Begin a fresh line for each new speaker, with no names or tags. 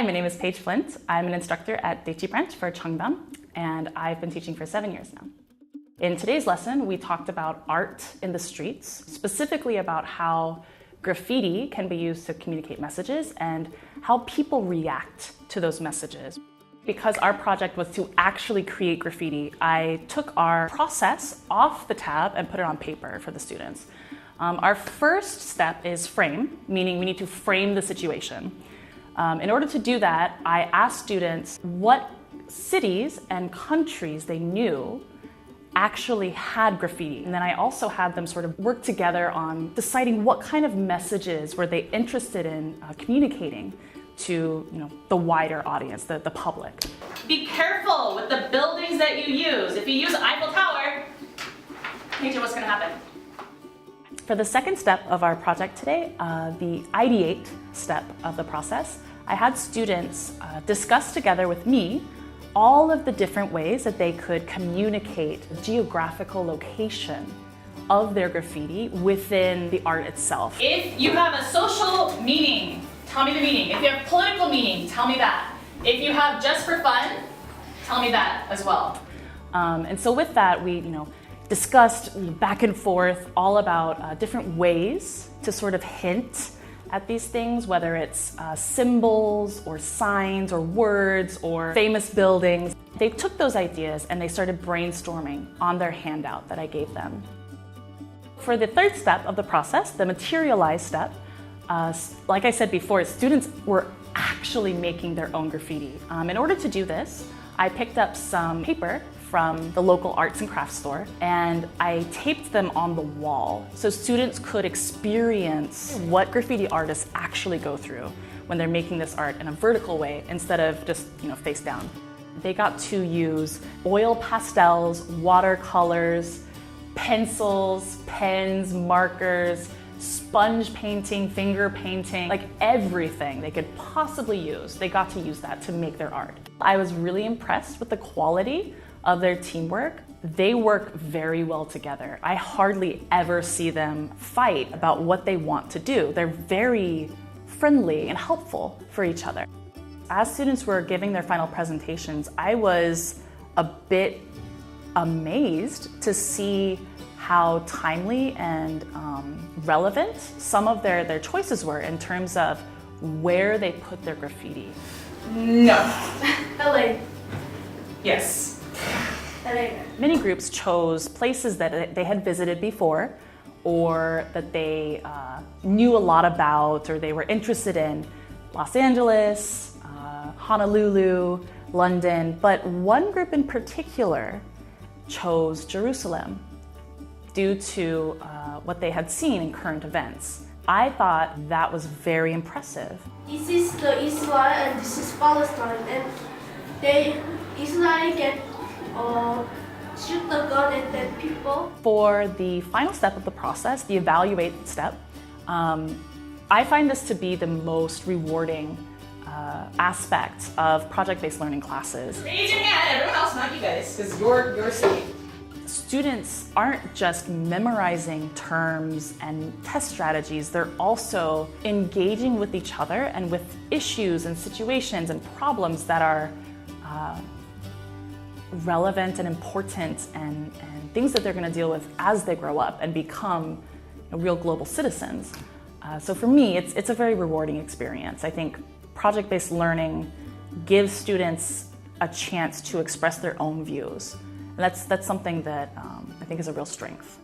Hi, my name is Paige Flint. I'm an instructor at Daichi Branch for Chungdahm, and I've been teaching for 7 years now. In today's lesson, we talked about art in the streets, specifically about how graffiti can be used to communicate messages and how people react to those messages. Because our project was to actually create graffiti, I took our process off the tab and put it on paper for the students. Our first step is frame, meaning we need to frame the situation. In order to do that, I asked students what cities and countries they knew actually had graffiti. And then I also had them sort of work together on deciding what kind of messages were they interested in communicating to the wider audience, the public.
Be careful with the buildings that you use. If you use Eiffel Tower, Paige, what's going to happen?
For the second step of our project today, the ideate step of the process, I had students discuss together with me all of the different ways that they could communicate the geographical location of their graffiti within the art itself.
If you have a social meaning, tell me the meaning. If you have political meaning, tell me that. If you have just for fun, tell me that as well.
And so with that, we discussed back and forth all about different ways to sort of hint at these things, whether it's symbols or signs or words or famous buildings. They took those ideas and they started brainstorming on their handout that I gave them. For the third step of the process, the materialize step, like I said before, students were actually making their own graffiti. In order to do this, I picked up some paper from the local arts and crafts store, and I taped them on the wall so students could experience what graffiti artists actually go through when they're making this art in a vertical way instead of just face down. They got to use oil pastels, watercolors, pencils, pens, markers, sponge painting, finger painting, like everything they could possibly use. They got to use that to make their art. I was really impressed with the quality of their teamwork. They work very well together. I hardly ever see them fight about what they want to do. They're very friendly and helpful for each other. As students were giving their final presentations, I was a bit amazed to see how timely and relevant some of their choices were in terms of where they put their graffiti.
No.
LA.
Yes.
Many groups chose places that they had visited before or that they knew a lot about or they were interested in. Los Angeles, Honolulu, London, but one group in particular chose Jerusalem due to what they had seen in current events. I thought that was very impressive.
This is the Israel and this is Palestine, and Israel can shoot the gun at the people.
For the final step of the process, the evaluate step, I find this to be the most rewarding aspect of project-based learning classes.
Raise your hand, everyone else, not you guys, because you're safe.
Students aren't just memorizing terms and test strategies, they're also engaging with each other and with issues and situations and problems that are relevant and important and things that they're going to deal with as they grow up and become real global citizens. So for me, it's a very rewarding experience. I think project-based learning gives students a chance to express their own views. And that's something that I think is a real strength.